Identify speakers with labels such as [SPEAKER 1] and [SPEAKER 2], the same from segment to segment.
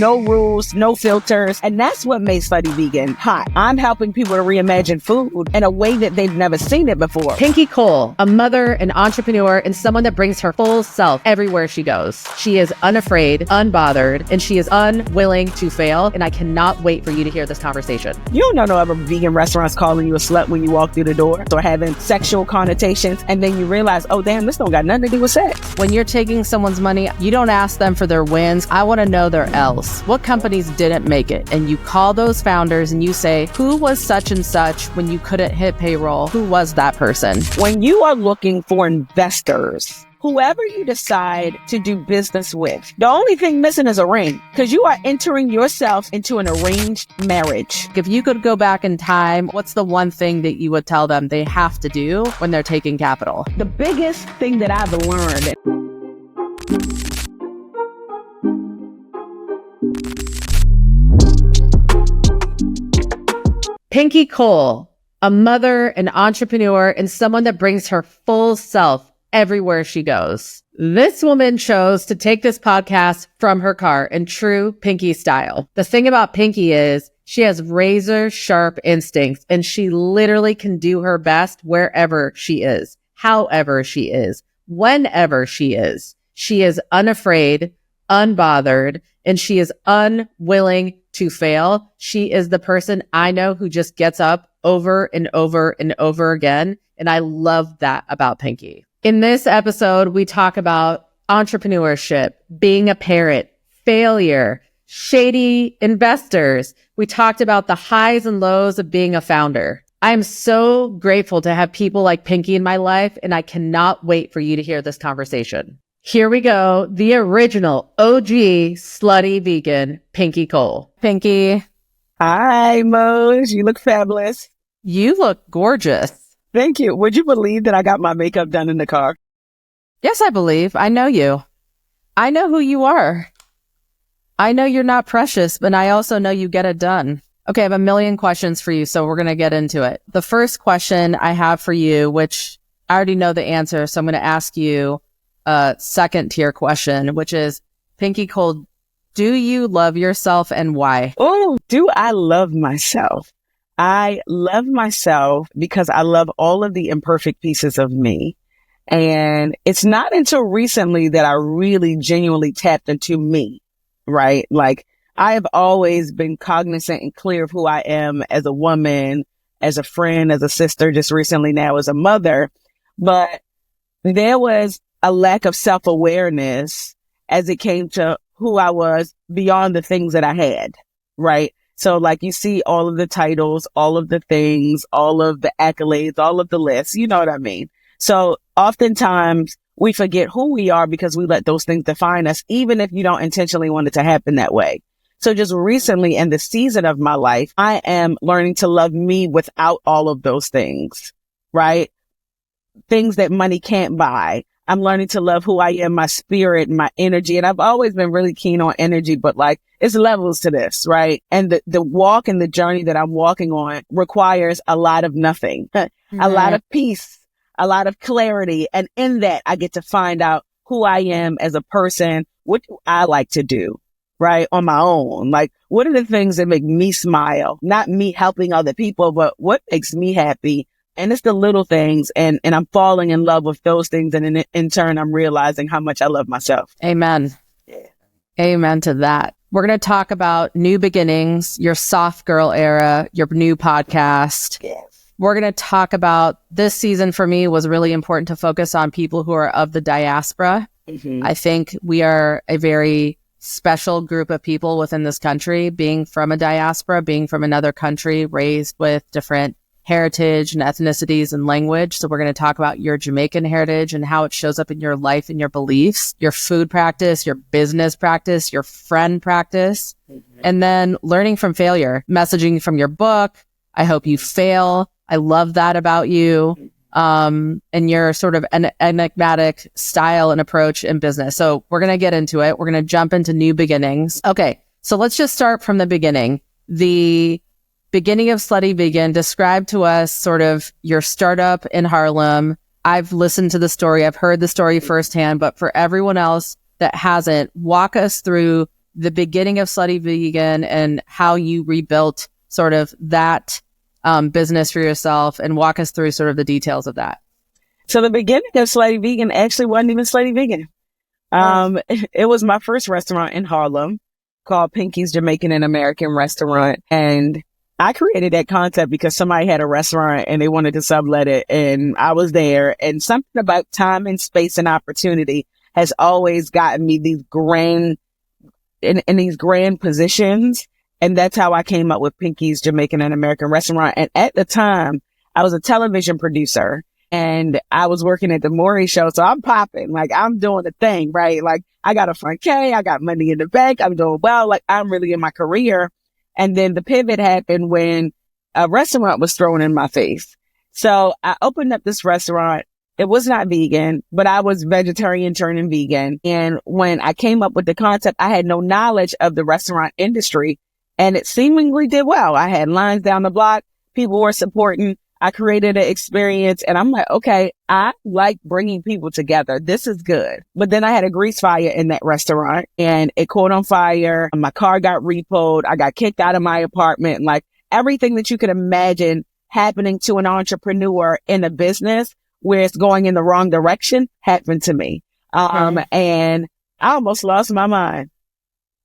[SPEAKER 1] no rules, no filters. And that's what made Slutty Vegan hot. I'm helping people to reimagine food in a way that they've never seen it before.
[SPEAKER 2] Pinky Cole, a mother, an entrepreneur, and someone that brings her full self everywhere she goes. She is unafraid, unbothered, and she is unwilling to fail. And I cannot wait for you to hear this conversation.
[SPEAKER 1] You don't know no other vegan restaurants calling you a slut when you walk through the door or having sexual connotations. And then you realize, oh, damn, this don't got nothing to do with sex.
[SPEAKER 2] When you're taking someone's money, you don't ask them for their wins. I want to know their L's. What companies didn't make it? And you call those founders and you say, who was such and such when you couldn't hit payroll? Who was that person?
[SPEAKER 1] When you are looking for investors, whoever you decide to do business with, the only thing missing is a ring, because you are entering yourself into an arranged marriage.
[SPEAKER 2] If you could go back in time, what's the one thing that you would tell them they have to do when they're taking capital?
[SPEAKER 1] The biggest thing that I've learned.
[SPEAKER 2] Pinky Cole, a mother, an entrepreneur, and someone that brings her full self everywhere she goes. This woman chose to take this podcast from her car in true Pinky style. The thing about Pinky is she has razor sharp instincts and she literally can do her best wherever she is, however she is, whenever she is. She is unafraid, unbothered, and she is unwilling to fail. She is the person I know who just gets up over and over and over again. And I love that about Pinky. In this episode, we talk about entrepreneurship, being a parent, failure, shady investors. We talked about the highs and lows of being a founder. I am so grateful to have people like Pinky in my life, and I cannot wait for you to hear this conversation. Here we go. The original OG Slutty Vegan, Pinky Cole. Pinky.
[SPEAKER 1] Hi, Moj. You look fabulous.
[SPEAKER 2] You look gorgeous.
[SPEAKER 1] Thank you. Would you believe that I got my makeup done in the car?
[SPEAKER 2] Yes, I believe. I know you. I know who you are. I know you're not precious, but I also know you get it done. Okay, I have a million questions for you, so we're going to get into it. The first question I have for you, which I already know the answer, so I'm going to ask you a second tier question, which is, Pinky Cole, do you love yourself and why?
[SPEAKER 1] Oh, do I love myself? I love myself because I love all of the imperfect pieces of me. And it's not until recently that I really genuinely tapped into me, right? Like, I have always been cognizant and clear of who I am as a woman, as a friend, as a sister, just recently now as a mother. But there was a lack of self-awareness as it came to who I was beyond the things that I had, right? So like you see all of the titles, all of the things, all of the accolades, all of the lists, you know what I mean? So oftentimes we forget who we are because we let those things define us, even if you don't intentionally want it to happen that way. So just recently in the season of my life, I am learning to love me without all of those things, right? Things that money can't buy. I'm learning to love who I am, my spirit, my energy. And I've always been really keen on energy, but like it's levels to this, right? And the walk and the journey that I'm walking on requires a lot of nothing, a lot of peace, a lot of clarity. And in that, I get to find out who I am as a person. What do I like to do, right? On my own. Like, what are the things that make me smile? Not me helping other people, but what makes me happy? And it's the little things, and I'm falling in love with those things. And in turn, I'm realizing how much I love myself.
[SPEAKER 2] Amen.
[SPEAKER 1] Yeah.
[SPEAKER 2] Amen to that. We're going to talk about new beginnings, your soft girl era, your new podcast.
[SPEAKER 1] Yes.
[SPEAKER 2] We're going to talk about this season for me was really important to focus on people who are of the diaspora.
[SPEAKER 1] Mm-hmm.
[SPEAKER 2] I think we are a very special group of people within this country, being from a diaspora, being from another country, raised with different heritage and ethnicities and language. So we're going to talk about your Jamaican heritage and how it shows up in your life and your beliefs, your food practice, your business practice, your friend practice, and then learning from failure, messaging from your book. I hope you fail. I love that about you. And your sort of an enigmatic style and approach in business. So we're going to get into it. We're going to jump into new beginnings. Okay. So let's just start from the beginning. The beginning of Slutty Vegan, describe to us sort of your startup in Harlem. I've listened to the story. I've heard the story firsthand, but for everyone else that hasn't, walk us through the beginning of Slutty Vegan and how you rebuilt sort of that business for yourself, and walk us through sort of the details of that.
[SPEAKER 1] So the beginning of Slutty Vegan actually wasn't even Slutty Vegan. It was my first restaurant in Harlem called Pinky's Jamaican and American Restaurant. And I created that concept because somebody had a restaurant and they wanted to sublet it, and I was there. And something about time and space and opportunity has always gotten me these grand, in these grand positions. And that's how I came up with Pinky's Jamaican and American Restaurant. And at the time, I was a television producer and I was working at the Maury show. So I'm popping, like I'm doing the thing, right? Like I got a front K, I got money in the bank, I'm doing well, like I'm really in my career. And then the pivot happened when a restaurant was thrown in my face. So I opened up this restaurant. It was not vegan, but I was vegetarian turning vegan. And when I came up with the concept, I had no knowledge of the restaurant industry, and it seemingly did well. I had lines down the block. People were supporting. I created an experience, and I'm like, okay, I like bringing people together. This is good. But then I had a grease fire in that restaurant and it caught on fire. My car got repoed. I got kicked out of my apartment. Like everything that you could imagine happening to an entrepreneur in a business where it's going in the wrong direction happened to me. And I almost lost my mind.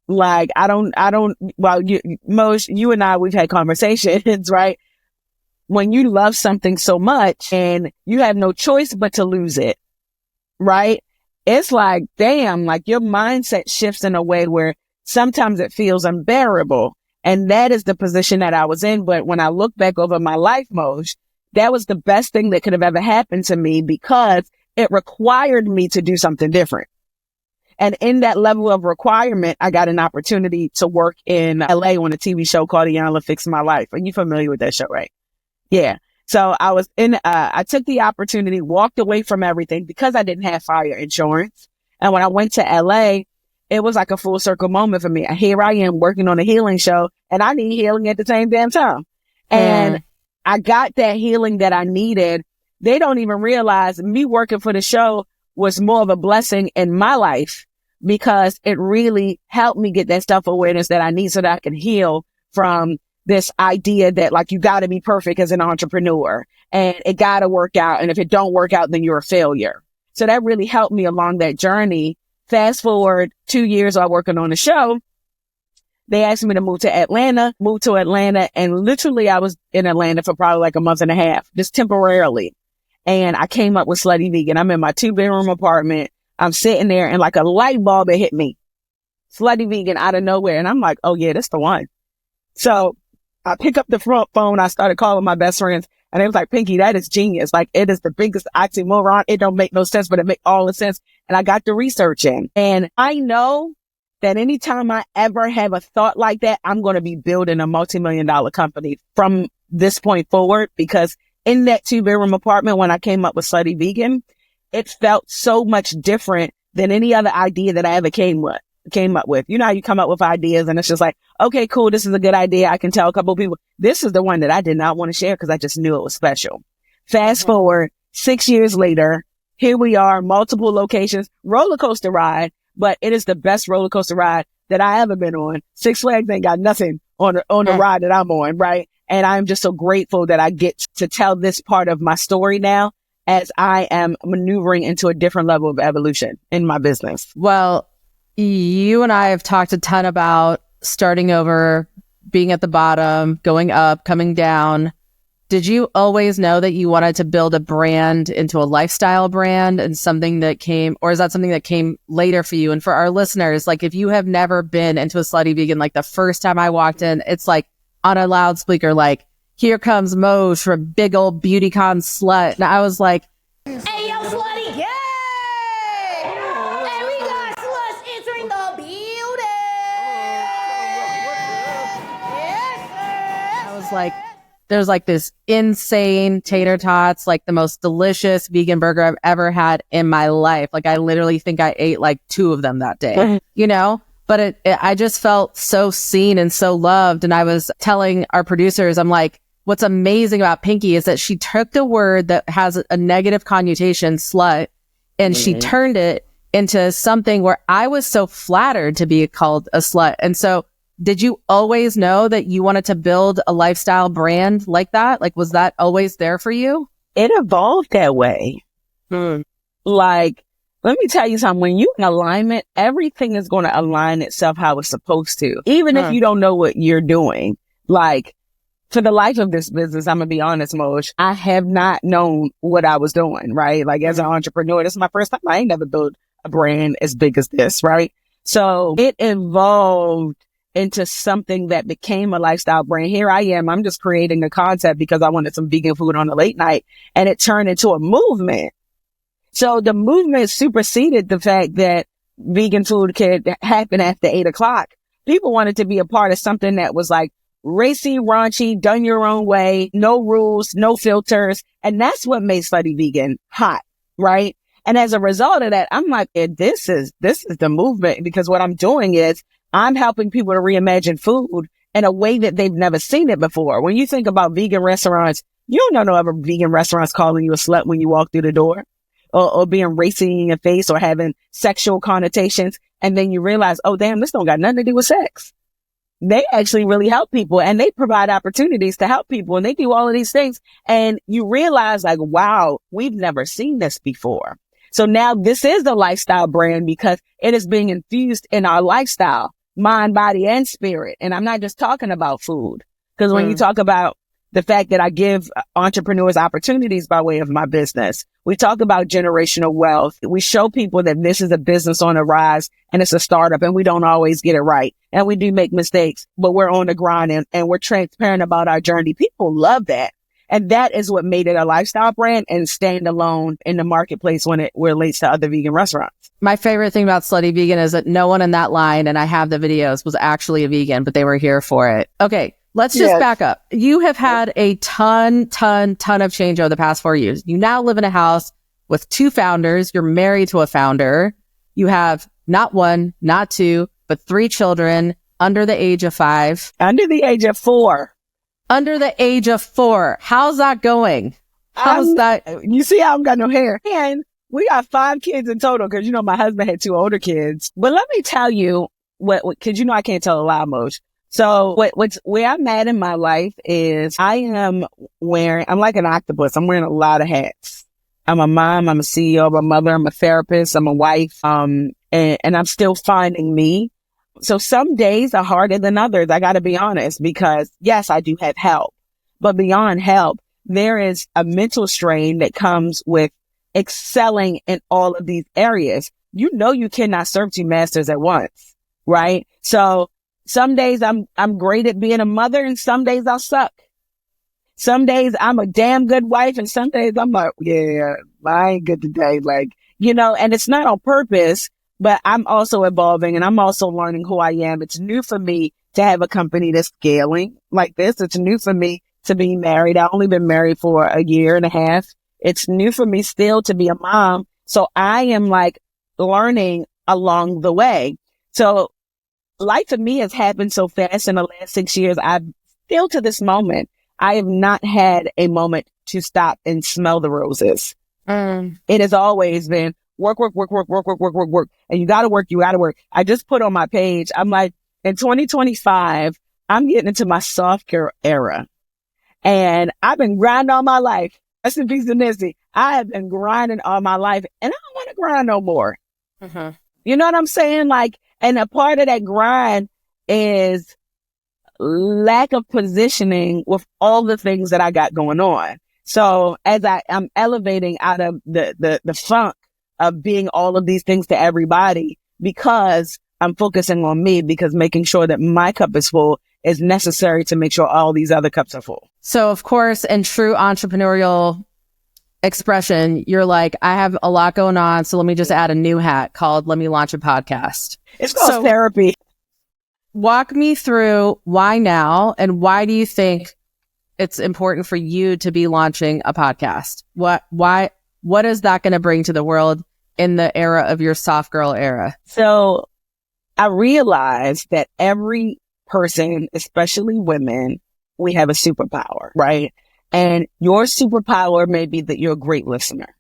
[SPEAKER 1] Like, well, Moj, you and I, we've had conversations, right? When you love something so much and you have no choice but to lose it, right? It's like, damn, like your mindset shifts in a way where sometimes it feels unbearable. And that is the position that I was in. But when I look back over my life, Moj, that was the best thing that could have ever happened to me because it required me to do something different. And in that level of requirement, I got an opportunity to work in LA on a TV show called Iyanla Fix My Life. Are you familiar with that show, right? Yeah. So I was I took the opportunity, walked away from everything because I didn't have fire insurance. And when I went to LA, it was like a full circle moment for me. Here I am working on a healing show and I need healing at the same damn time. And I got that healing that I needed. They don't even realize me working for the show was more of a blessing in my life because it really helped me get that self-awareness that I need so that I can heal from this idea that like you got to be perfect as an entrepreneur and it got to work out. And if it don't work out, then you're a failure. So that really helped me along that journey. Fast forward 2 years while working on the show, they asked me to move to Atlanta, and literally I was in Atlanta for probably like a month and a half, just temporarily. And I came up with Slutty Vegan. I'm in my 2-bedroom apartment. I'm sitting there and like a light bulb had hit me. Slutty Vegan out of nowhere. And I'm like, oh yeah, that's the one. So I pick up the front phone. I started calling my best friends and they was like, Pinky, that is genius. Like it is the biggest oxymoron. It don't make no sense, but it make all the sense. And I got to researching, and I know that anytime I ever have a thought like that, I'm going to be building a multi-million-dollar company from this point forward, because in that 2-bedroom apartment, when I came up with Slutty Vegan, it felt so much different than any other idea that I ever came up with. You know how you come up with ideas and it's just like, okay, cool. This is a good idea. I can tell a couple of people. This is the one that I did not want to share because I just knew it was special. Fast forward 6 years later, here we are, multiple locations, roller coaster ride, but it is the best roller coaster ride that I ever been on. Six Flags ain't got nothing on the ride that I'm on, right? And I'm just so grateful that I get to tell this part of my story now as I am maneuvering into a different level of evolution in my business.
[SPEAKER 2] Well, you and I have talked a ton about starting over, being at the bottom, going up, coming down. Did you always know that you wanted to build a brand into a lifestyle brand and something that came, or is that something that came later for you? And for our listeners, like if you have never been into a Slutty Vegan, like the first time I walked in, it's like on a loudspeaker, like, here comes Moj for a big old BeautyCon slut. And I was like,
[SPEAKER 3] hey, yo, Slutty. Yay! Hey, we got sluts entering the building. Yes, sir.
[SPEAKER 2] I was like, there's like this insane tater tots, like the most delicious vegan burger I've ever had in my life. Like I literally think I ate like 2 of them that day, you know? But I just felt so seen and so loved. And I was telling our producers, I'm like, what's amazing about Pinky is that she took the word that has a negative connotation, slut, and she turned it into something where I was so flattered to be called a slut. And so did you always know that you wanted to build a lifestyle brand like that? Like, was that always there for you?
[SPEAKER 1] It evolved that way. Like, let me tell you something. When you're in alignment, everything is going to align itself how it's supposed to, even if you don't know what you're doing. Like, for the life of this business, I'm going to be honest, Moj, I have not known what I was doing, right? Like, as an entrepreneur, this is my first time. I ain't never built a brand as big as this, right? So it evolved into something that became a lifestyle brand. Here I am. I'm just creating a concept because I wanted some vegan food on a late night, and it turned into a movement. So the movement superseded the fact that vegan food could happen after 8:00. People wanted to be a part of something that was like racy, raunchy, done your own way, no rules, no filters. And that's what made Slutty Vegan hot, right? And as a result of that, I'm like, this is the movement, because what I'm doing is I'm helping people to reimagine food in a way that they've never seen it before. When you think about vegan restaurants, you don't know no other vegan restaurants calling you a slut when you walk through the door. Or being racy in your face, or having sexual connotations. And then you realize, oh, damn, this don't got nothing to do with sex. They actually really help people, and they provide opportunities to help people, and they do all of these things. And you realize, like, wow, we've never seen this before. So now this is the lifestyle brand, because it is being infused in our lifestyle, mind, body, and spirit. And I'm not just talking about food, because when you talk about the fact that I give entrepreneurs opportunities by way of my business, we talk about generational wealth. We show people that this is a business on the rise, and it's a startup, and we don't always get it right. And we do make mistakes, but we're on the grind, and we're transparent about our journey. People love that. And that is what made it a lifestyle brand and stand alone in the marketplace when it relates to other vegan restaurants.
[SPEAKER 2] My favorite thing about Slutty Vegan is that no one in that line, and I have the videos, was actually a vegan, but they were here for it. Okay. Let's just back up. You have had a ton of change over the past 4 years. You now live in a house with 2 founders. You're married to a founder. You have not 1, not 2, but 3 children under the age of 5.
[SPEAKER 1] Under the age of 4.
[SPEAKER 2] Under the age of 4. How's that going? How's that?
[SPEAKER 1] You see, I don't got no hair. And we got 5 kids in total, because, my husband had 2 older kids. But let me tell you because, I can't tell a lie, Moj. So where I'm at in my life is I'm like an octopus. I'm wearing a lot of hats. I'm a mom. I'm a CEO. I'm a mother. I'm a therapist. I'm a wife. And I'm still finding me. So some days are harder than others. I got to be honest, because yes, I do have help, but beyond help, there is a mental strain that comes with excelling in all of these areas. You cannot serve 2 masters at once, right? So some days I'm great at being a mother, and some days I'll suck. Some days I'm a damn good wife, and some days I'm like, yeah, I ain't good today. Like, and it's not on purpose, but I'm also evolving, and I'm also learning who I am. It's new for me to have a company that's scaling like this. It's new for me to be married. I've only been married for a year and a half. It's new for me still to be a mom. So I am like learning along the way. So life for me has happened so fast in the last 6 years. I've still to this moment, I have not had a moment to stop and smell the roses. It has always been work. And you gotta work. I just put on my page, I'm like, in 2025, I'm getting into my soft care era. And I've been grinding all my life. Rest in peace to Nancy. I have been grinding all my life, and I don't want to grind no more. You know what I'm saying? Like, and a part of that grind is lack of positioning with all the things that I got going on. So as I'm elevating out of the funk of being all of these things to everybody, because I'm focusing on me, because making sure that my cup is full is necessary to make sure all these other cups are full.
[SPEAKER 2] So of course, in true entrepreneurial expression, you're like, I have a lot going on, so let me just add a new hat called let me launch a podcast.
[SPEAKER 1] It's called therapy.
[SPEAKER 2] Walk me through why now, and why do you think it's important for you to be launching a podcast? What is that going to bring to the world in the era of your soft girl era?
[SPEAKER 1] So I realized that every person, especially women, we have a superpower, right? And your superpower may be that you're a great listener.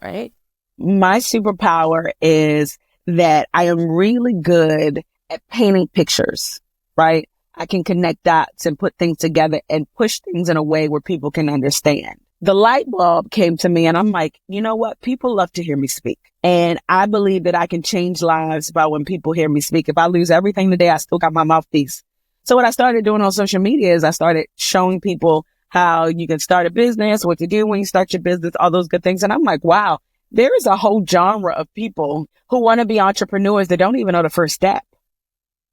[SPEAKER 2] Right.
[SPEAKER 1] My superpower is that I am really good at painting pictures, right? I can connect dots and put things together and push things in a way where people can understand. The light bulb came to me and I'm like, you know what? People love to hear me speak. And I believe that I can change lives by when people hear me speak. If I lose everything today, I still got my mouthpiece. So what I started doing on social media is I started showing people how you can start a business, what to do when you start your business, all those good things. And I'm like, wow, there is a whole genre of people who want to be entrepreneurs that don't even know the first step,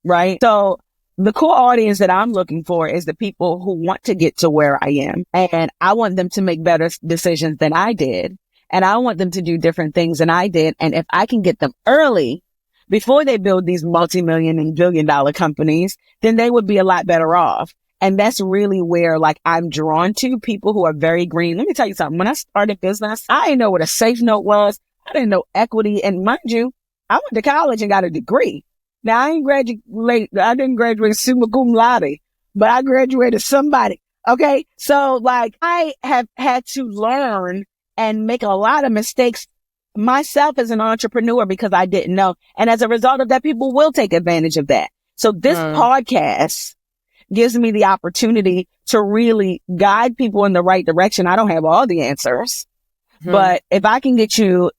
[SPEAKER 1] right? So the core audience that I'm looking for is the people who want to get to where I am. And I want them to make better decisions than I did. And I want them to do different things than I did. And if I can get them early before they build these multi-million and billion-dollar companies, then they would be a lot better off. And that's really where like I'm drawn to people who are very green. Let me tell you something. When I started business, I didn't know what a safe note was. I didn't know equity. And mind you, I went to college and got a degree. Now I didn't graduate summa cum laude, but I graduated somebody. Okay. So like I have had to learn and make a lot of mistakes myself as an entrepreneur because I didn't know. And as a result of that, people will take advantage of that. So this podcast gives me the opportunity to really guide people in the right direction. I don't have all the answers, but if I can get you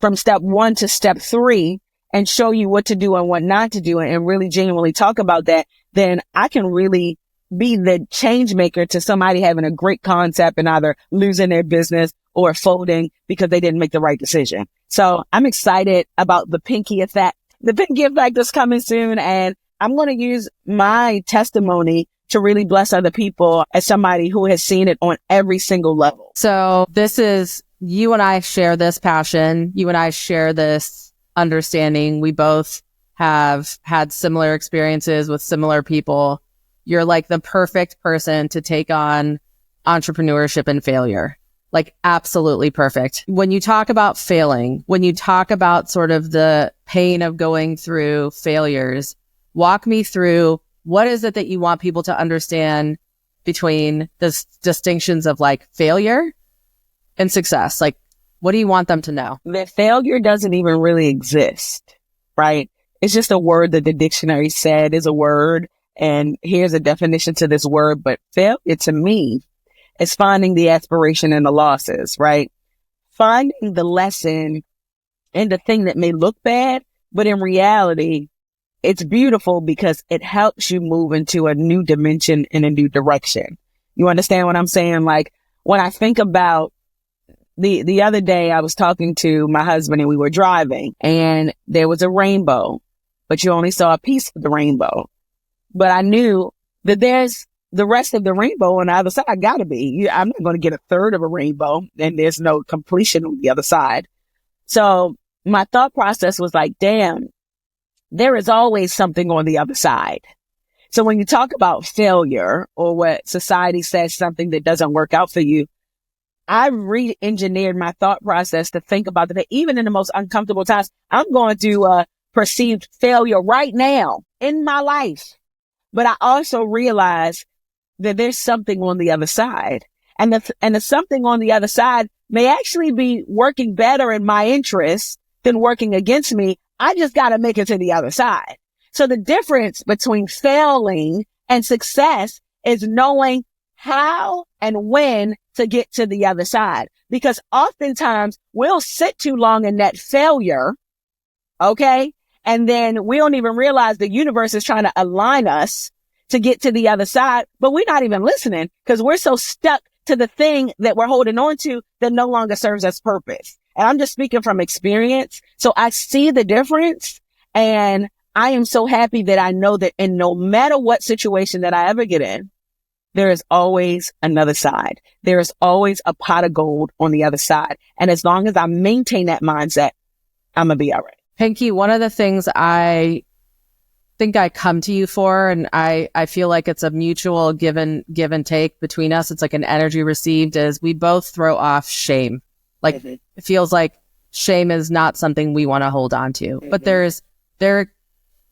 [SPEAKER 1] from step 1 to step 3 and show you what to do and what not to do and really genuinely talk about that, then I can really be the change maker to somebody having a great concept and either losing their business or folding because they didn't make the right decision. So I'm excited about the Pinky Effect. The Pinky Effect is coming soon, and I'm going to use my testimony to really bless other people as somebody who has seen it on every single level.
[SPEAKER 2] So this is, you and I share this passion. You and I share this understanding. We both have had similar experiences with similar people. You're like the perfect person to take on entrepreneurship and failure. Like absolutely perfect. When you talk about failing, when you talk about sort of the pain of going through failures, walk me through what is it that you want people to understand between the distinctions of like failure and success? Like, what do you want them to know?
[SPEAKER 1] That failure doesn't even really exist, right? It's just a word that the dictionary said is a word. And here's a definition to this word, but failure to me is finding the aspiration in the losses, right? Finding the lesson in the thing that may look bad, but in reality, it's beautiful because it helps you move into a new dimension in a new direction. You understand what I'm saying? Like when I think about the other day, I was talking to my husband and we were driving and there was a rainbow, but you only saw a piece of the rainbow. But I knew that there's the rest of the rainbow on the other side. Gotta be. I'm not going to get a third of a rainbow and there's no completion on the other side. So my thought process was like, damn, there is always something on the other side. So when you talk about failure or what society says something that doesn't work out for you, I re-engineered my thought process to think about that even in the most uncomfortable times, I'm going to perceived failure right now in my life. But I also realized that there's something on the other side. And the something on the other side may actually be working better in my interest than working against me. I just got to make it to the other side. So the difference between failing and success is knowing how and when to get to the other side. Because oftentimes we'll sit too long in that failure. Okay. And then we don't even realize the universe is trying to align us to get to the other side, but we're not even listening because we're so stuck to the thing that we're holding on to that no longer serves us purpose. And I'm just speaking from experience. So I see the difference and I am so happy that I know that in no matter what situation that I ever get in, there is always another side. There is always a pot of gold on the other side. And as long as I maintain that mindset, I'm going to be all right.
[SPEAKER 2] Pinky, one of the things I think I come to you for, and I feel like it's a mutual give and take between us. It's like an energy received, is we both throw off shame. Like it feels like shame is not something we want to hold on to, but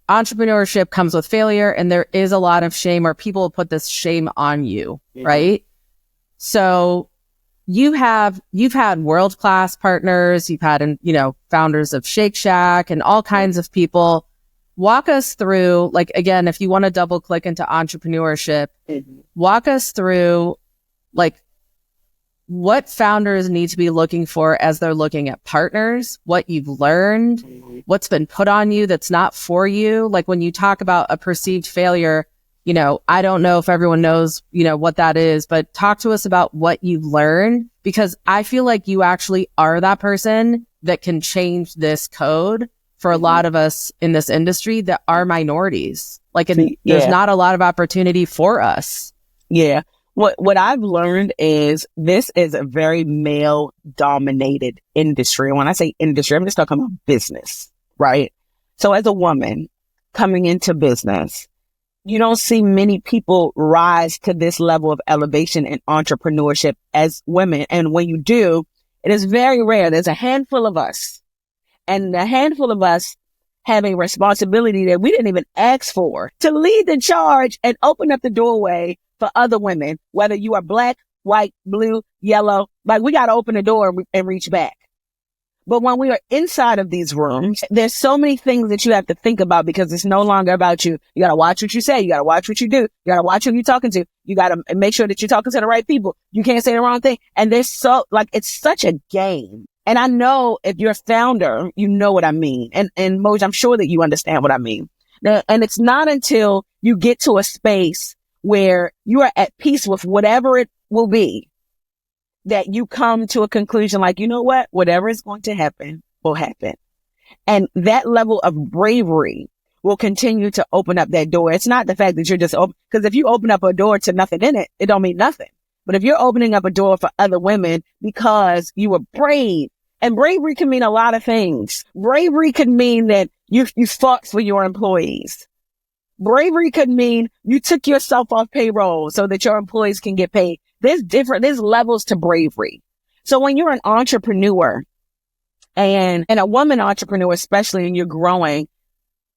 [SPEAKER 2] entrepreneurship comes with failure and there is a lot of shame, or people put this shame on you, right? So you've had world-class partners, you've had, founders of Shake Shack and all kinds of people. Walk us through, like, again, if you want to double click into entrepreneurship, walk us through, like, what founders need to be looking for as they're looking at partners, what you've learned, what's been put on you that's not for you. Like when you talk about a perceived failure, I don't know if everyone knows, what that is, but talk to us about what you've learned, because I feel like you actually are that person that can change this code for a lot of us in this industry that are minorities. Like there's not a lot of opportunity for us.
[SPEAKER 1] Yeah. What I've learned is this is a very male dominated industry. And when I say industry, I'm just talking about business, right? So as a woman coming into business, you don't see many people rise to this level of elevation in entrepreneurship as women. And when you do, it is very rare. There's a handful of us, and the handful of us have a responsibility that we didn't even ask for to lead the charge and open up the doorway for other women, whether you are black, white, blue, yellow. Like, we got to open the door and reach back. But when we are inside of these rooms, there's so many things that you have to think about, because it's no longer about you. You got to watch what you say. You got to watch what you do. You got to watch who you're talking to. You got to make sure that you're talking to the right people. You can't say the wrong thing. And there's it's such a game. And I know if you're a founder, you know what I mean. And Moj, I'm sure that you understand what I mean. And it's not until you get to a space where you are at peace with whatever it will be that you come to a conclusion like, you know what, whatever is going to happen will happen. And that level of bravery will continue to open up that door. It's not the fact that you're just open, because if you open up a door to nothing in it, it don't mean nothing. But if you're opening up a door for other women because you were brave, and bravery can mean a lot of things. Bravery could mean that you fought for your employees. Bravery could mean you took yourself off payroll so that your employees can get paid. There's levels to bravery. So when you're an entrepreneur and a woman entrepreneur, especially, and you're growing,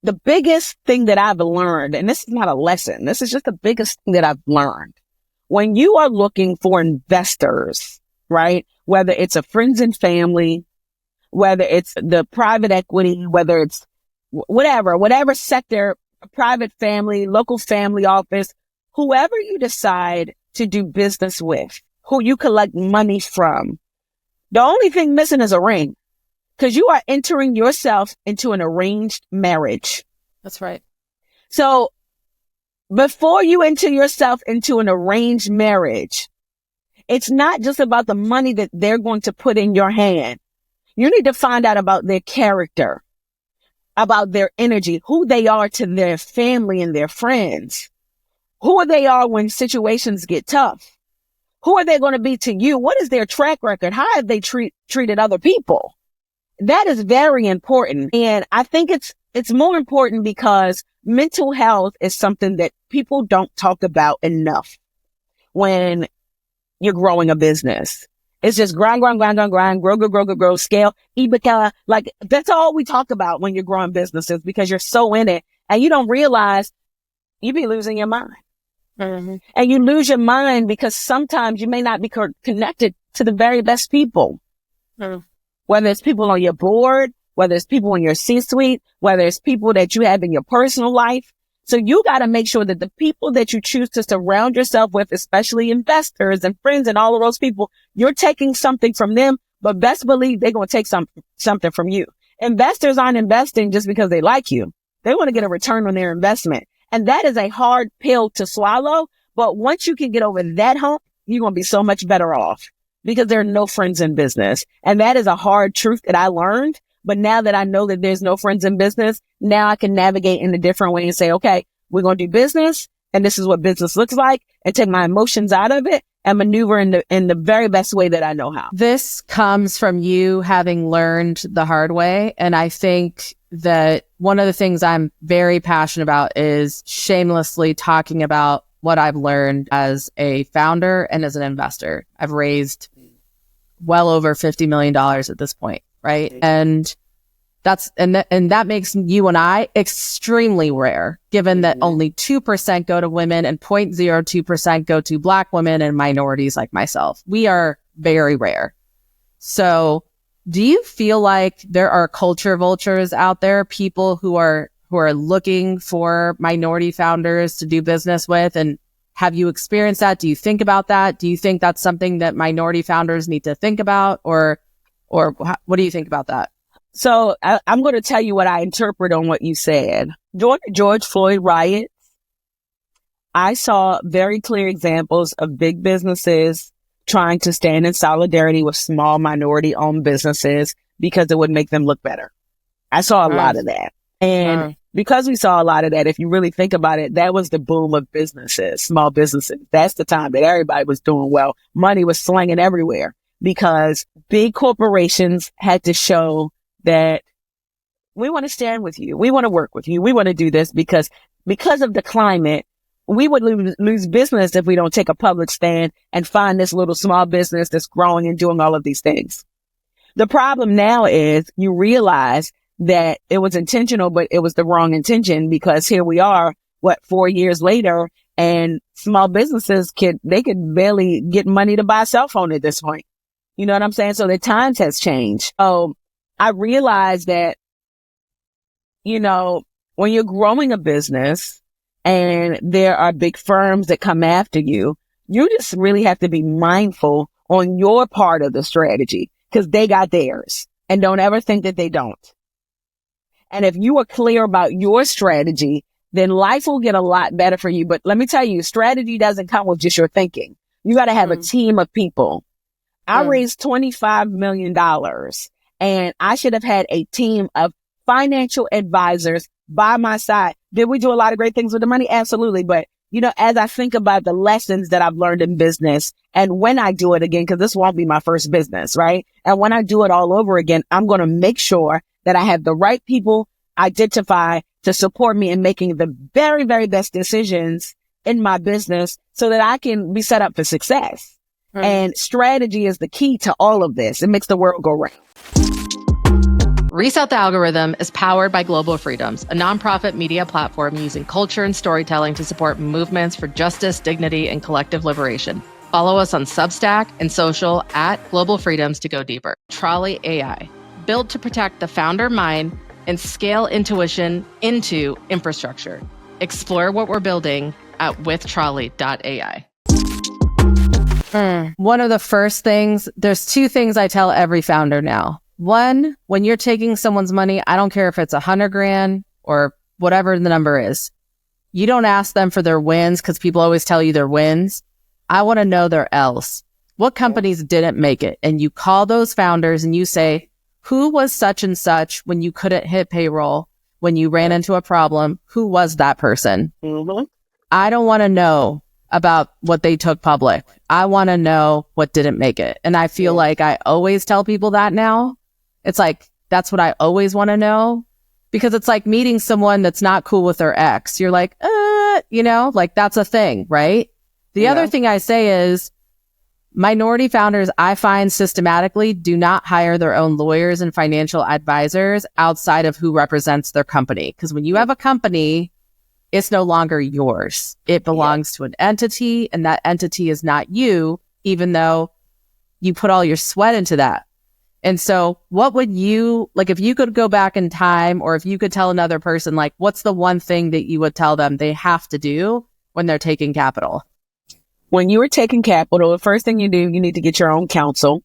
[SPEAKER 1] the biggest thing that I've learned, and this is not a lesson, this is just the biggest thing that I've learned. When you are looking for investors, right? Whether it's a friends and family, whether it's the private equity, whether it's whatever sector, private family, local family office, whoever you decide to do business with, who you collect money from, the only thing missing is a ring, because you are entering yourself into an arranged marriage.
[SPEAKER 2] That's right.
[SPEAKER 1] So before you enter yourself into an arranged marriage, it's not just about the money that they're going to put in your hand. You need to find out about their character, about their energy, who they are to their family and their friends, who they are when situations get tough. Who are they going to be to you? What is their track record? How have they treated other people? That is very important. And I think it's more important because mental health is something that people don't talk about enough when you're growing a business. It's just grind, grow, scale, EBITDA. Like, that's all we talk about when you're growing businesses, because you're so in it and you don't realize you be losing your mind. Mm-hmm. And you lose your mind because sometimes you may not be connected to the very best people. Mm-hmm. Whether it's people on your board, whether it's people in your C-suite, whether it's people that you have in your personal life. So you got to make sure that the people that you choose to surround yourself with, especially investors and friends and all of those people, you're taking something from them, but best believe they're going to take something from you. Investors aren't investing just because they like you. They want to get a return on their investment. And that is a hard pill to swallow. But once you can get over that hump, you're going to be so much better off, because there are no friends in business. And that is a hard truth that I learned. But now that I know that there's no friends in business, now I can navigate in a different way and say, okay, we're going to do business, and this is what business looks like, and take my emotions out of it and maneuver in the very best way that I know how.
[SPEAKER 2] This comes from you having learned the hard way. And I think that one of the things I'm very passionate about is shamelessly talking about what I've learned as a founder and as an investor. I've raised well over $50 million at this point. Right. And that makes you and I extremely rare, given that only 2% go to women and 0.02% go to Black women and minorities like myself. We are very rare. So do you feel like there are culture vultures out there, people who are looking for minority founders to do business with? And have you experienced that? Do you think about that? Do you think that's something that minority founders need to think about? Or what do you think about that?
[SPEAKER 1] So I'm going to tell you what I interpret on what you said. During the George Floyd riot, I saw very clear examples of big businesses trying to stand in solidarity with small minority-owned businesses because it would make them look better. I saw a lot of that. And because we saw a lot of that, if you really think about it, that was the boom of businesses, small businesses. That's the time that everybody was doing well. Money was slinging everywhere because big corporations had to show that we want to stand with you. We want to work with you. We want to do this because of the climate. We would lose business if we don't take a public stand and find this little small business that's growing and doing all of these things. The problem now is you realize that it was intentional, but it was the wrong intention because here we are, 4 years later, and small businesses could barely get money to buy a cell phone at this point. You know what I'm saying? So the times has changed. I realized that, when you're growing a business, and there are big firms that come after you, you just really have to be mindful on your part of the strategy because they got theirs, and don't ever think that they don't. And if you are clear about your strategy, then life will get a lot better for you. But let me tell you, strategy doesn't come with just your thinking. You got to have a team of people. I raised $25 million and I should have had a team of financial advisors by my side. Did we do a lot of great things with the money? Absolutely. But, as I think about the lessons that I've learned in business and when I do it again, because this won't be my first business, right? And when I do it all over again, I'm going to make sure that I have the right people identify to support me in making the very, very best decisions in my business so that I can be set up for success. And strategy is the key to all of this. It makes the world go round.
[SPEAKER 2] Reset the Algorithm is powered by Global Freedoms, a nonprofit media platform using culture and storytelling to support movements for justice, dignity, and collective liberation. Follow us on Substack and social at Global Freedoms to go deeper. Trolley AI, built to protect the founder mind and scale intuition into infrastructure. Explore what we're building at withtrolley.ai. One of the first things, there's two things I tell every founder now. One, when you're taking someone's money, I don't care if it's $100,000 or whatever the number is. You don't ask them for their wins because people always tell you their wins. I want to know their L's. What companies didn't make it? And you call those founders and you say, who was such and such when you couldn't hit payroll, when you ran into a problem? Who was that person? I don't want to know about what they took public. I want to know what didn't make it. And I feel like I always tell people that now. It's like, that's what I always want to know, because it's like meeting someone that's not cool with their ex. You're like, like that's a thing, right? The other thing I say is minority founders, I find systematically do not hire their own lawyers and financial advisors outside of who represents their company. Because when you have a company, it's no longer yours. It belongs to an entity, and that entity is not you, even though you put all your sweat into that. And so what would you, like, if you could go back in time, or if you could tell another person, like, what's the one thing that you would tell them they have to do when they're taking capital?
[SPEAKER 1] When you were taking capital, the first thing you do, you need to get your own counsel.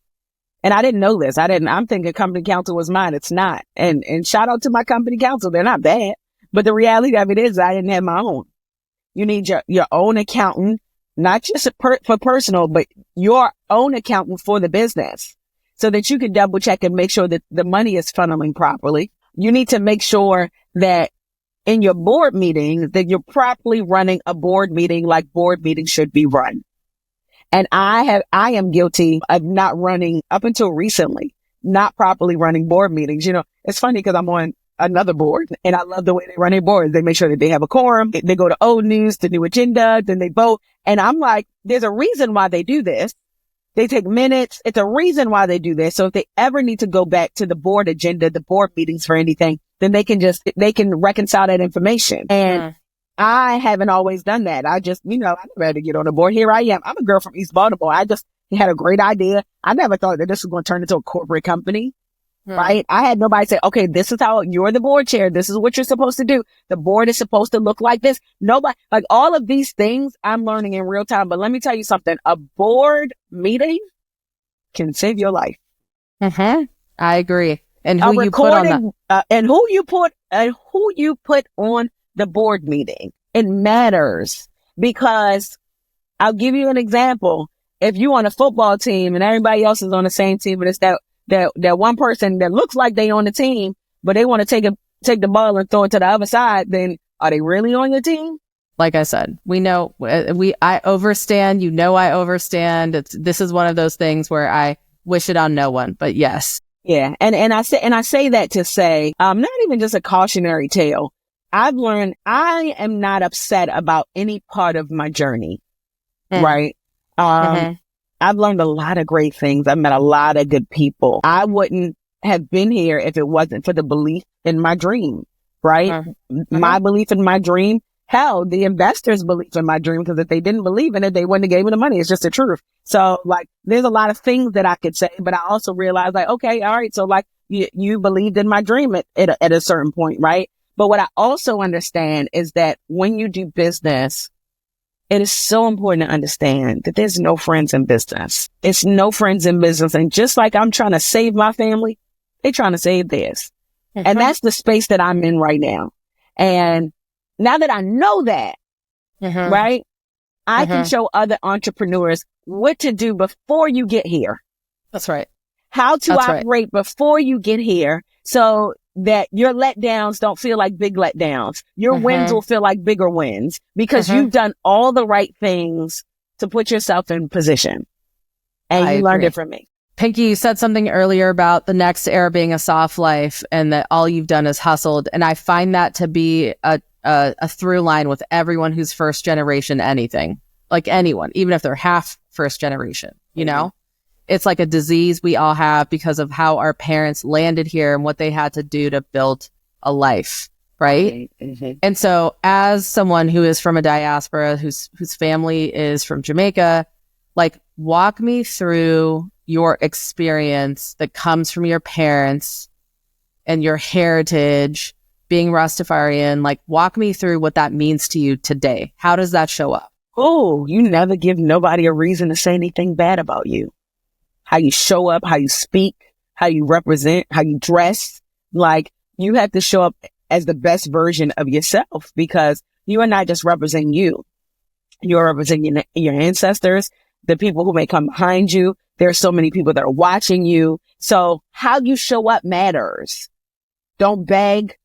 [SPEAKER 1] And I didn't know this. I'm thinking company counsel was mine. It's not. And shout out to my company counsel. They're not bad. But the reality of it is I didn't have my own. You need your own accountant, not just for personal, but your own accountant for the business, so that you can double check and make sure that the money is funneling properly. You need to make sure that in your board meetings that you're properly running a board meeting like board meetings should be run. And I am guilty of not running, up until recently, not properly running board meetings. It's funny because I'm on another board and I love the way they run their boards. They make sure that they have a quorum. They go to old news, the new agenda, then they vote. And I'm like, there's a reason why they do this. They take minutes. It's a reason why they do this. So if they ever need to go back to the board agenda, the board meetings for anything, then they can reconcile that information. And I haven't always done that. I just, I never had to get on the board. Here I am. I'm a girl from East Baltimore. I just He had a great idea. I never thought that this was going to turn into a corporate company. Right? I had nobody say, okay, this is how you're the board chair. This is what you're supposed to do. The board is supposed to look like this. Nobody, like all of these things I'm learning in real time. But let me tell you something. A board meeting can save your life.
[SPEAKER 2] I agree. And who you put on
[SPEAKER 1] and who you put on the board meeting. It matters, because I'll give you an example. If you're on a football team and everybody else is on the same team, but it's that one person that looks like they on the team, but they want to take the ball and throw it to the other side, then are they really on your team?
[SPEAKER 2] Like I said, we know I overstand. You know, I overstand. This is one of those things where I wish it on no one, but yes.
[SPEAKER 1] Yeah. And I say that to say, not even just a cautionary tale. I've learned I am not upset about any part of my journey. Right. I've learned a lot of great things. I've met a lot of good people. I wouldn't have been here if it wasn't for the belief in my dream, right? My belief in my dream, hell, the investors' belief in my dream, because if they didn't believe in it, they wouldn't have gave me the money. It's just the truth. So like, there's a lot of things that I could say, but I also realized like, okay, all right. So like you believed in my dream at a certain point, right? But what I also understand is that when you do business, it is so important to understand that there's no friends in business. It's no friends in business. And just like I'm trying to save my family, they're trying to save theirs. And that's the space that I'm in right now. And now that I know that, right, I can show other entrepreneurs what to do before you get here.
[SPEAKER 2] That's right.
[SPEAKER 1] How to operate before you get here, so that your letdowns don't feel like big letdowns. Your wins will feel like bigger wins, because you've done all the right things to put yourself in position. And you learned it from me.
[SPEAKER 2] Pinky, you said something earlier about the next era being a soft life and that all you've done is hustled. And I find that to be a through line with everyone who's first generation anything. Like anyone, even if they're half first generation, you know? It's like a disease we all have because of how our parents landed here and what they had to do to build a life, right? And so as someone who is from a diaspora, whose family is from Jamaica, like walk me through your experience that comes from your parents and your heritage, being Rastafarian. Like walk me through what that means to you today. How does that show up?
[SPEAKER 1] Oh, you never give nobody a reason to say anything bad about you. How you show up, how you speak, how you represent, how you dress. Like you have to show up as the best version of yourself, because you are not just representing you. You're representing your ancestors, the people who may come behind you. There are so many people that are watching you. So how you show up matters. Don't beg.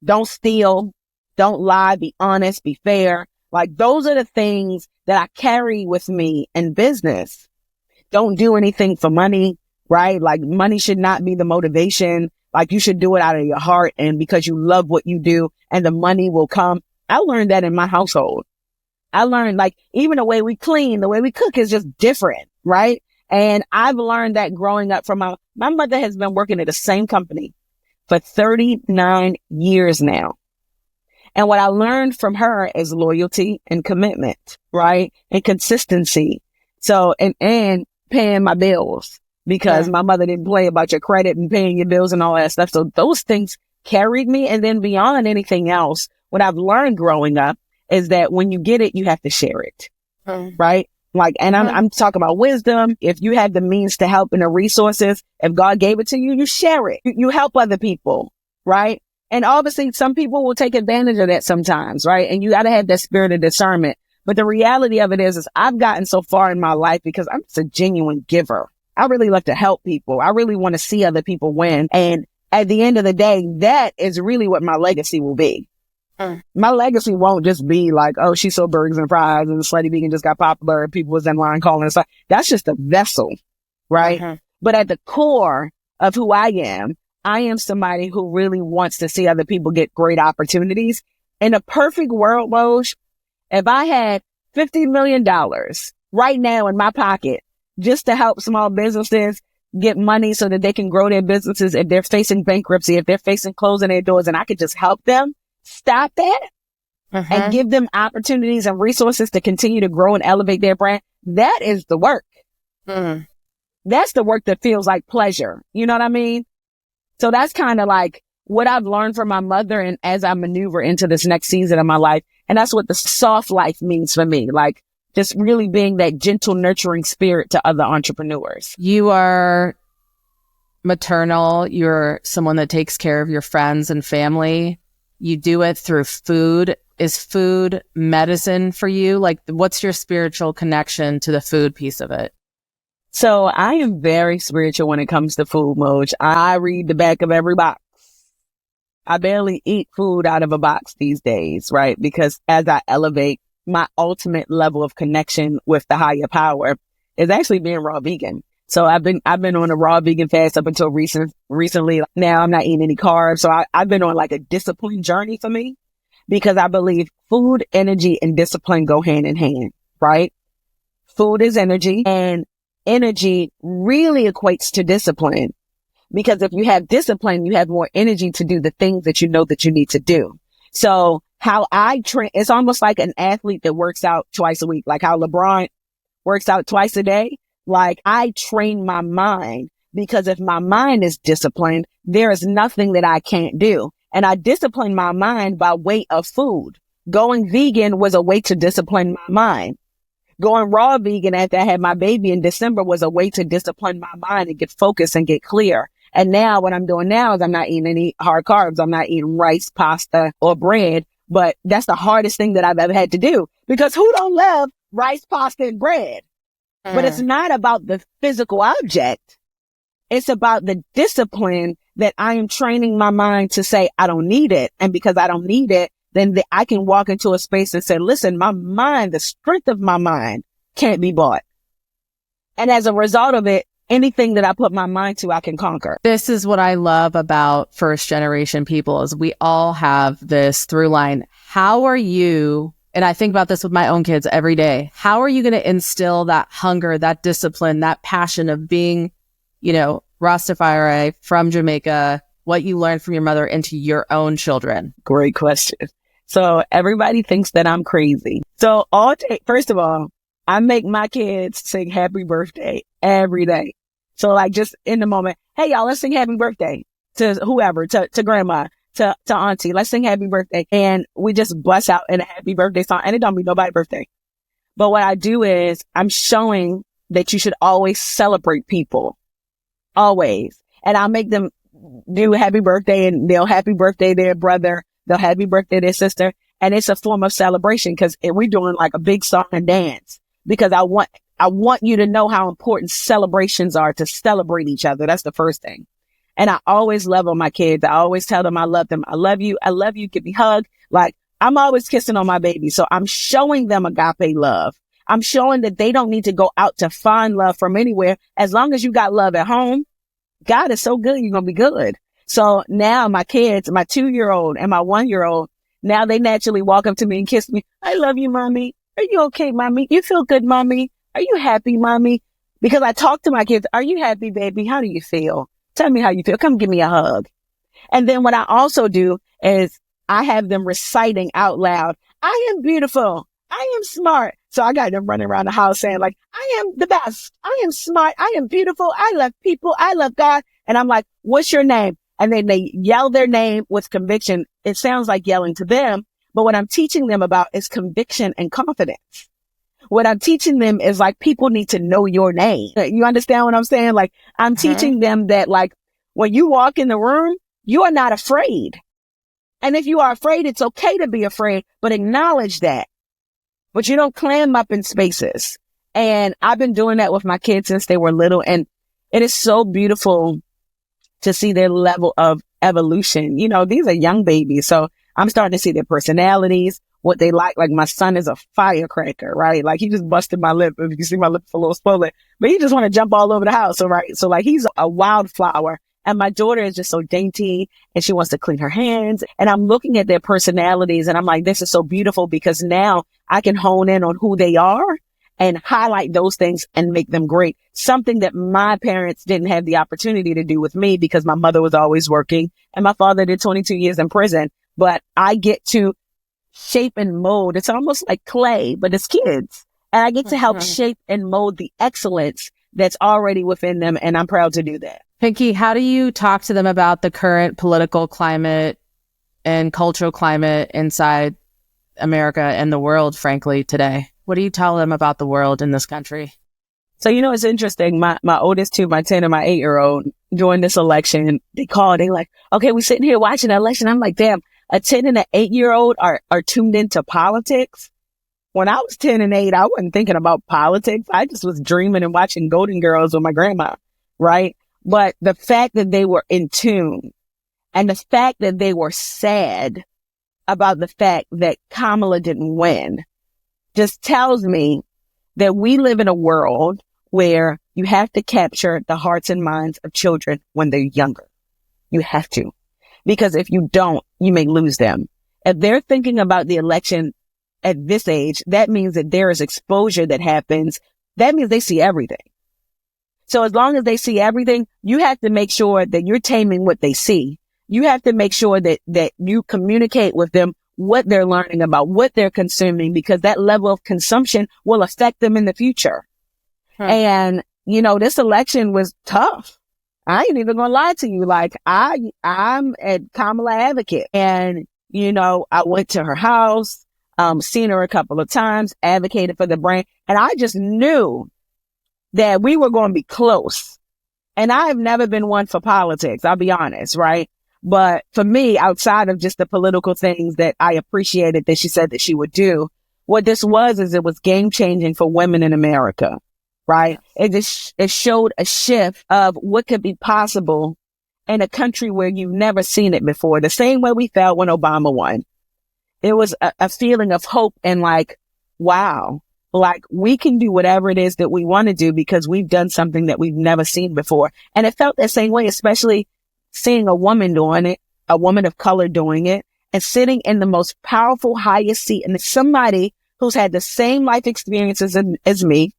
[SPEAKER 1] Don't steal. Don't lie. Be honest. Be fair. Like those are the things that I carry with me in business. Don't do anything for money, right? Like money should not be the motivation. Like you should do it out of your heart and because you love what you do, and the money will come. I learned that in my household. I learned like even the way we clean, the way we cook is just different, right? And I've learned that growing up from my mother has been working at the same company for 39 years now. And what I learned from her is loyalty and commitment, right? And consistency. So, and paying my bills, because my mother didn't play about your credit and paying your bills and all that stuff. So those things carried me. And then beyond anything else, what I've learned growing up is that when you get it, you have to share it. Right? Like, and I'm talking about wisdom. If you have the means to help and the resources, if God gave it to you, you share it. You help other people. Right? And obviously some people will take advantage of that sometimes. Right? And you got to have that spirit of discernment. But the reality of it is I've gotten so far in my life because I'm just a genuine giver. I really like to help people. I really want to see other people win. And at the end of the day, that is really what my legacy will be. My legacy won't just be like, oh, she sold burgers and fries and the Slutty Vegan just got popular and people was in line calling us. That's just a vessel, right? But at the core of who I am somebody who really wants to see other people get great opportunities. In a perfect world, Moj, if I had $50 million right now in my pocket just to help small businesses get money so that they can grow their businesses, if they're facing bankruptcy, if they're facing closing their doors, and I could just help them stop that and give them opportunities and resources to continue to grow and elevate their brand, that is the work.
[SPEAKER 2] Mm.
[SPEAKER 1] That's the work that feels like pleasure. You know what I mean? So that's kind of like what I've learned from my mother, and as I maneuver into this next season of my life. And that's what the soft life means for me. Like just really being that gentle, nurturing spirit to other entrepreneurs.
[SPEAKER 2] You are maternal. You're someone that takes care of your friends and family. You do it through food. Is food medicine for you? Like, what's your spiritual connection to the food piece of it?
[SPEAKER 1] So I am very spiritual when it comes to food, Moj. I read the back of every box. I barely eat food out of a box these days, right? Because as I elevate, my ultimate level of connection with the higher power is actually being raw vegan. So I've been on a raw vegan fast up until recently. Now I'm not eating any carbs. So I've been on like a discipline journey for me, because I believe food, energy, and discipline go hand in hand, right? Food is energy, and energy really equates to discipline. Because if you have discipline, you have more energy to do the things that you know that you need to do. So how I train, it's almost like an athlete that works out twice a week, like how LeBron works out twice a day. Like I train my mind, because if my mind is disciplined, there is nothing that I can't do. And I discipline my mind by way of food. Going vegan was a way to discipline my mind. Going raw vegan after I had my baby in December was a way to discipline my mind and get focused and get clear. And now what I'm doing now is I'm not eating any hard carbs. I'm not eating rice, pasta, or bread. But that's the hardest thing that I've ever had to do, because who don't love rice, pasta, and bread? But it's not about the physical object. It's about the discipline that I am training my mind to say, I don't need it. And because I don't need it, then I can walk into a space and say, listen, my mind, the strength of my mind can't be bought. And as a result of it, anything that I put my mind to, I can conquer.
[SPEAKER 2] This is what I love about first generation people, is we all have this through line. How are you, and I think about this with my own kids every day, how are you going to instill that hunger, that discipline, that passion of being, Rastafari from Jamaica, what you learned from your mother, into your own children?
[SPEAKER 1] Great question. So everybody thinks that I'm crazy. So first of all, I make my kids sing happy birthday every day. So like just in the moment, hey y'all, let's sing happy birthday to whoever, to grandma, to auntie. Let's sing happy birthday. And we just bust out in a happy birthday song, and it don't be nobody's birthday. But what I do is I'm showing that you should always celebrate people. Always. And I'll make them do happy birthday, and they'll happy birthday their brother. They'll happy birthday their sister. And it's a form of celebration, because we're doing like a big song and dance, because I want you to know how important celebrations are, to celebrate each other. That's the first thing. And I always love on my kids. I always tell them I love them. I love you. I love you. Give me a hug. Like I'm always kissing on my baby. So I'm showing them agape love. I'm showing that they don't need to go out to find love from anywhere. As long as you got love at home, God is so good. You're going to be good. So now my kids, my 2-year-old and my 1-year-old, now they naturally walk up to me and kiss me. I love you, mommy. Are you okay, mommy? You feel good, mommy? Are you happy, mommy? Because I talk to my kids. Are you happy, baby? How do you feel? Tell me how you feel. Come give me a hug. And then what I also do is I have them reciting out loud, I am beautiful. I am smart. So I got them running around the house saying like, I am the best. I am smart. I am beautiful. I love people. I love God. And I'm like, what's your name? And then they yell their name with conviction. It sounds like yelling to them, but what I'm teaching them about is conviction and confidence. What I'm teaching them is like, people need to know your name. You understand what I'm saying? Like I'm teaching them that like when you walk in the room, you are not afraid. And if you are afraid, it's okay to be afraid, but acknowledge that. But you don't clam up in spaces. And I've been doing that with my kids since they were little. And it is so beautiful to see their level of evolution. You know, these are young babies. So I'm starting to see their personalities, what they like. Like my son is a firecracker, right? Like he just busted my lip. If you can see my lip a little swollen, but he just want to jump all over the house. So, right. So like he's a wildflower. And my daughter is just so dainty and she wants to clean her hands. And I'm looking at their personalities and I'm like, this is so beautiful because now I can hone in on who they are and highlight those things and make them great. Something that my parents didn't have the opportunity to do with me because my mother was always working and my father did 22 years in prison. But I get to shape and mold. It's almost like clay, but it's kids. And I get to help shape and mold the excellence that's already within them. And I'm proud to do that.
[SPEAKER 2] Pinky, how do you talk to them about the current political climate and cultural climate inside America and the world, frankly, today? What do you tell them about the world in this country?
[SPEAKER 1] So, it's interesting. My oldest two, my 10 and my 8-year-old, during this election, they like, okay, we're sitting here watching the election. I'm like, damn, a 10 and an 8-year-old are tuned into politics. When I was 10 and 8, I wasn't thinking about politics. I just was dreaming and watching Golden Girls with my grandma, right? But the fact that they were in tune and the fact that they were sad about the fact that Kamala didn't win just tells me that we live in a world where you have to capture the hearts and minds of children when they're younger. You have to. Because if you don't, you may lose them. If they're thinking about the election at this age, that means that there is exposure that happens. That means they see everything. So as long as they see everything, you have to make sure that you're taming what they see. You have to make sure that you communicate with them what they're learning about, what they're consuming, because that level of consumption will affect them in the future. And, this election was tough. I ain't even gonna lie to you. Like, I'm a Kamala advocate. And, I went to her house, seen her a couple of times, advocated for the brand. And I just knew that we were going to be close. And I've never been one for politics, I'll be honest, right? But for me, outside of just the political things that I appreciated that she said that she would do, what this was is it was game changing for women in America, right? It showed a shift of what could be possible in a country where you've never seen it before. The same way we felt when Obama won. It was a feeling of hope and like, wow, like we can do whatever it is that we want to do because we've done something that we've never seen before. And it felt that same way, especially seeing a woman doing it, a woman of color doing it, and sitting in the most powerful, highest seat. And somebody who's had the same life experiences as me.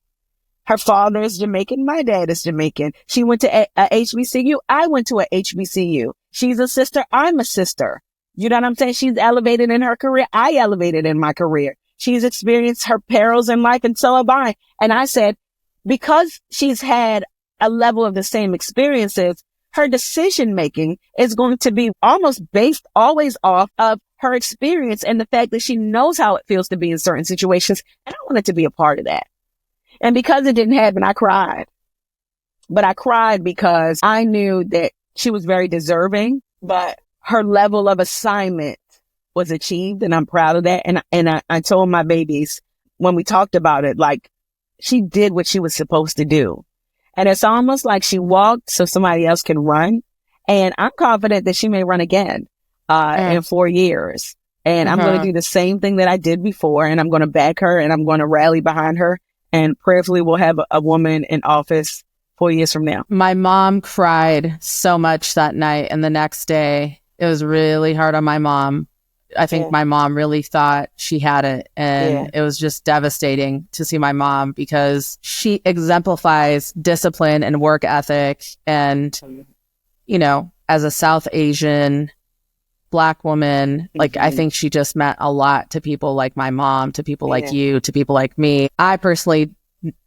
[SPEAKER 1] Her father is Jamaican. My dad is Jamaican. She went to a HBCU. I went to a HBCU. She's a sister. I'm a sister. You know what I'm saying? She's elevated in her career. I elevated in my career. She's experienced her perils in life, and so have I. And I said, because she's had a level of the same experiences, her decision making is going to be almost based always off of her experience and the fact that she knows how it feels to be in certain situations. And I wanted to be a part of that. And because it didn't happen, I cried. But I cried because I knew that she was very deserving, but her level of assignment was achieved. And I'm proud of that. And I told my babies when we talked about it, like she did what she was supposed to do. And it's almost like she walked so somebody else can run. And I'm confident that she may run again, in 4 years. And I'm going to do the same thing that I did before. And I'm going to back her and I'm going to rally behind her. And prayerfully we'll have a woman in office 4 years from now.
[SPEAKER 2] My mom cried so much that night. And the next day, it was really hard on my mom. I think my mom really thought she had it. And it was just devastating to see my mom because she exemplifies discipline and work ethic. And, as a South Asian Black woman, like I think she just meant a lot to people like my mom, to people like you, to people like me. I personally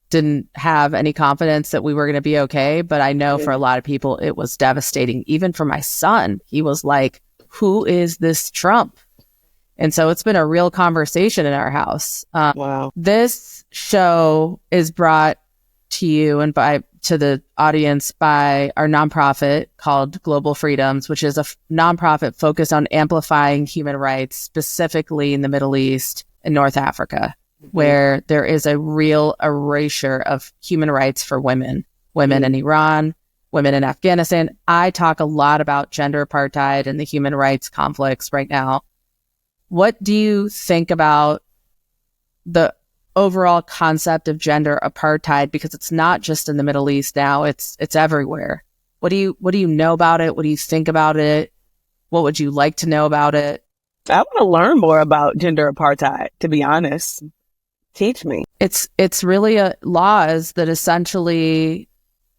[SPEAKER 2] didn't have any confidence that we were going to be okay. But I know for a lot of people, it was devastating. Even for my son, he was like, who is this Trump? And so it's been a real conversation in our house.
[SPEAKER 1] Wow.
[SPEAKER 2] This show is brought to you and to the audience by our nonprofit called Global Freedoms, which is a nonprofit focused on amplifying human rights, specifically in the Middle East and North Africa, where there is a real erasure of human rights for women in Iran, women in Afghanistan. I talk a lot about gender apartheid and the human rights conflicts right now. What do you think about the overall concept of gender apartheid? Because it's not just in the Middle East now, it's everywhere. What do you know about it? What do you think about it? What would you like to know about it?
[SPEAKER 1] I want to learn more about gender apartheid, to be honest. Teach me.
[SPEAKER 2] It's really laws that essentially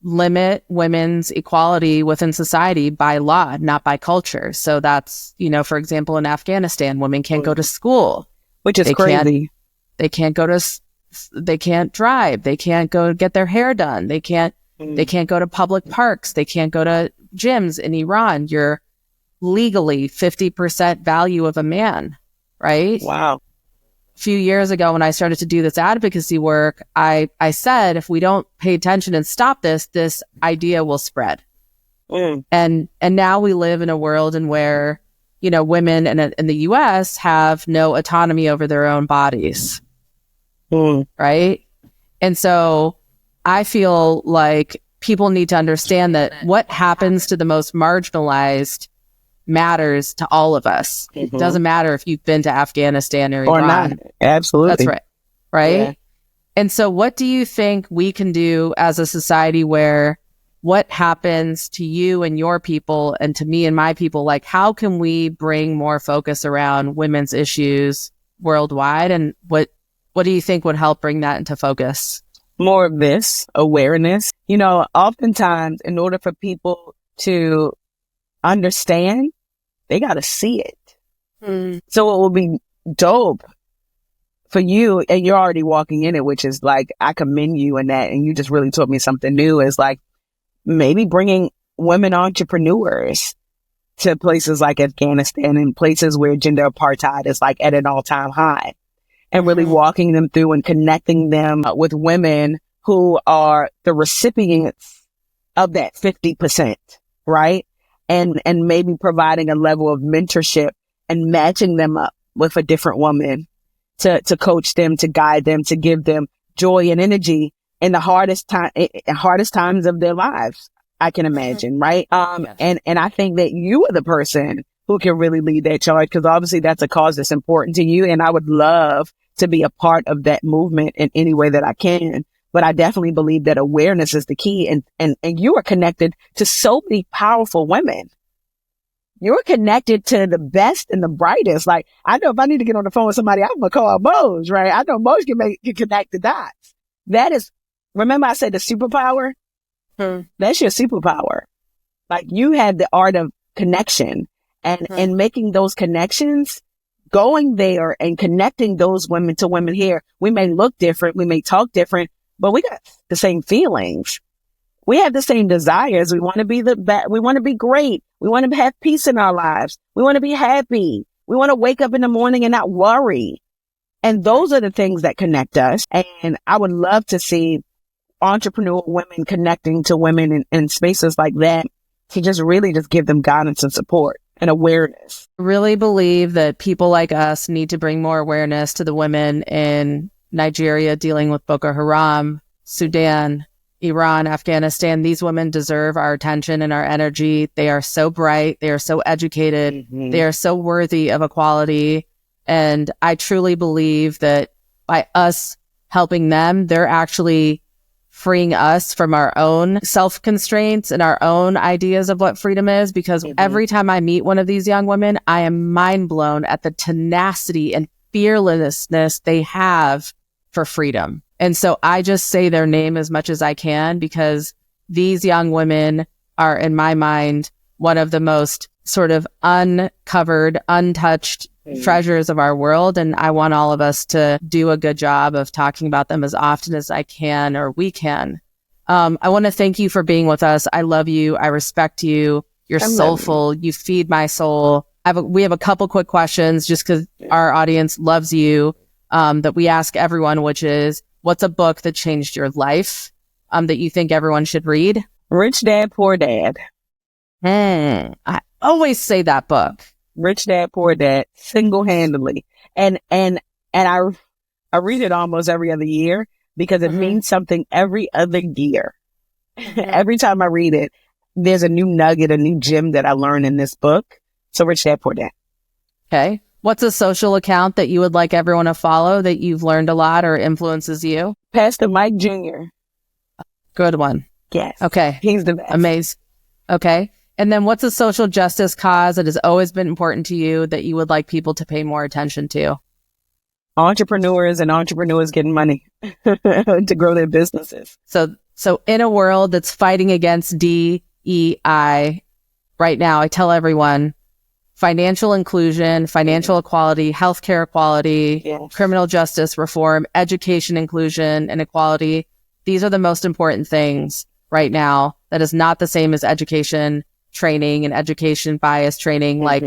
[SPEAKER 2] limit women's equality within society by law, not by culture. So that's, for example, in Afghanistan, women can't go to school.
[SPEAKER 1] Which is crazy.
[SPEAKER 2] They can't go to they can't drive. They can't go get their hair done. They can't go to public parks. They can't go to gyms. In Iran, you're legally 50% value of a man, right?
[SPEAKER 1] Wow.
[SPEAKER 2] A few years ago when I started to do this advocacy work, I said, if we don't pay attention and stop this idea will spread. And now we live in a world in where, you know, women in the US have no autonomy over their own bodies. Right? And so I feel like people need to understand that what happens to the most marginalized matters to all of us. It doesn't matter if you've been to Afghanistan or Iran.
[SPEAKER 1] Not. Absolutely.
[SPEAKER 2] That's right. Right?
[SPEAKER 1] Yeah.
[SPEAKER 2] And so what do you think we can do as a society where what happens to you and your people and to me and my people? Like, how can we bring more focus around women's issues worldwide? And what do you think would help bring that into focus?
[SPEAKER 1] More of this awareness. You know, oftentimes in order for people to understand, they got to see it. So it will be dope for you, and you're already walking in it, which is like, I commend you in that. And you just really taught me something new, is like maybe bringing women entrepreneurs to places like Afghanistan and places where gender apartheid is like at an all-time high, and really walking them through and connecting them with women who are the recipients of that 50%, right? And maybe providing a level of mentorship and matching them up with a different woman to coach them, to guide them, to give them joy and energy in the hardest times of their lives, I can imagine, right? And I think that you are the person who can really lead that charge, because obviously that's a cause that's important to you. And I would love to be a part of that movement in any way that I can. But I definitely believe that awareness is the key. And you are connected to so many powerful women. You're connected to the best and the brightest. Like, I know if I need to get on the phone with somebody, I'm going to call Moj, right? I know Moj can connect the dots. That is, remember I said the superpower? That's your superpower. Like, you have the art of connection and making those connections, going there and connecting those women to women here. We may look different. We may talk different, but we got the same feelings. We have the same desires. We want to be we want to be great. We want to have peace in our lives. We want to be happy. We want to wake up in the morning and not worry. And those are the things that connect us. And I would love to see entrepreneurial women connecting to women in spaces like that, to just really just give them guidance and support and awareness.
[SPEAKER 2] I really believe that people like us need to bring more awareness to the women in Nigeria dealing with Boko Haram, Sudan, Iran, Afghanistan. These women deserve our attention and our energy. They are so bright. They are so educated. They are so worthy of equality. And I truly believe that by us helping them, they're actually freeing us from our own self-constraints and our own ideas of what freedom is. Because every time I meet one of these young women, I am mind blown at the tenacity and fearlessness they have for freedom. And so I just say their name as much as I can, because these young women are, in my mind, one of the most sort of uncovered, untouched treasures of our world. And I want all of us to do a good job of talking about them as often as I can, or we can. I want to thank you for being with us. I love you. I respect you. You're soulful. You feed my soul. We have a couple quick questions just because our audience loves you, that we ask everyone, which is, what's a book that changed your life, that you think everyone should read?
[SPEAKER 1] Rich Dad, Poor Dad.
[SPEAKER 2] I always say that book.
[SPEAKER 1] Rich Dad, Poor Dad, single-handedly. And I read it almost every other year, because it means something every other year. Every time I read it, there's a new nugget, a new gem that I learn in this book. So Rich Dad, Poor Dad.
[SPEAKER 2] Okay. What's a social account that you would like everyone to follow that you've learned a lot or influences you?
[SPEAKER 1] Pastor Mike Jr.
[SPEAKER 2] Good one.
[SPEAKER 1] Yes.
[SPEAKER 2] Okay.
[SPEAKER 1] He's the best.
[SPEAKER 2] Amazing. Okay. And then what's a social justice cause that has always been important to you that you would like people to pay more attention to?
[SPEAKER 1] Entrepreneurs getting money to grow their businesses.
[SPEAKER 2] So in a world that's fighting against DEI right now, I tell everyone, financial inclusion, financial equality, healthcare equality,
[SPEAKER 1] Yes.
[SPEAKER 2] criminal justice reform, education inclusion and equality. These are the most important things right now. That is not the same as education training and education bias training. Like,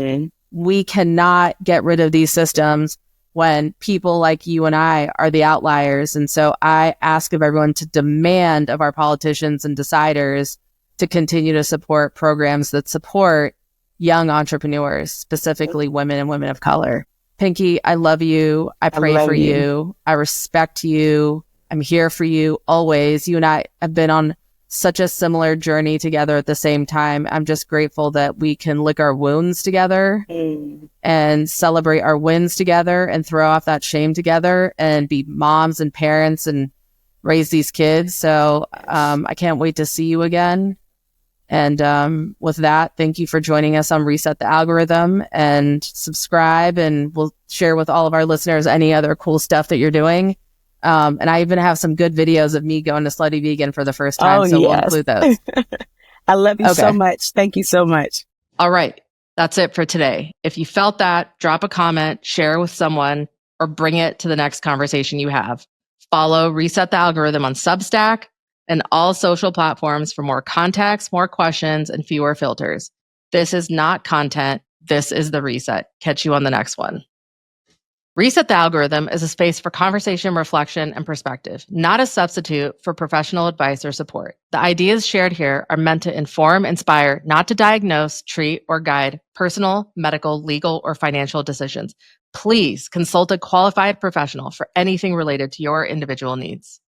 [SPEAKER 2] we cannot get rid of these systems when people like you and I are the outliers. And so I ask of everyone to demand of our politicians and deciders to continue to support programs that support young entrepreneurs, specifically women and women of color. Pinky, I love you. I pray for you. I respect you. I'm here for you always. You and I have been on such a similar journey together at the same time. I'm just grateful that we can lick our wounds together and celebrate our wins together and throw off that shame together and be moms and parents and raise these kids. So I can't wait to see you again. And with that, thank you for joining us on Reset the Algorithm, and subscribe, and we'll share with all of our listeners any other cool stuff that you're doing. And I even have some good videos of me going to Slutty Vegan for the first time, so we'll include those.
[SPEAKER 1] I love you so much. Thank you so much.
[SPEAKER 2] All right. That's it for today. If you felt that, drop a comment, share with someone, or bring it to the next conversation you have. Follow Reset the Algorithm on Substack and all social platforms for more context, more questions, and fewer filters. This is not content. This is the reset. Catch you on the next one. Reset the Algorithm is a space for conversation, reflection, and perspective, not a substitute for professional advice or support. The ideas shared here are meant to inform, inspire, not to diagnose, treat, or guide personal, medical, legal, or financial decisions. Please consult a qualified professional for anything related to your individual needs.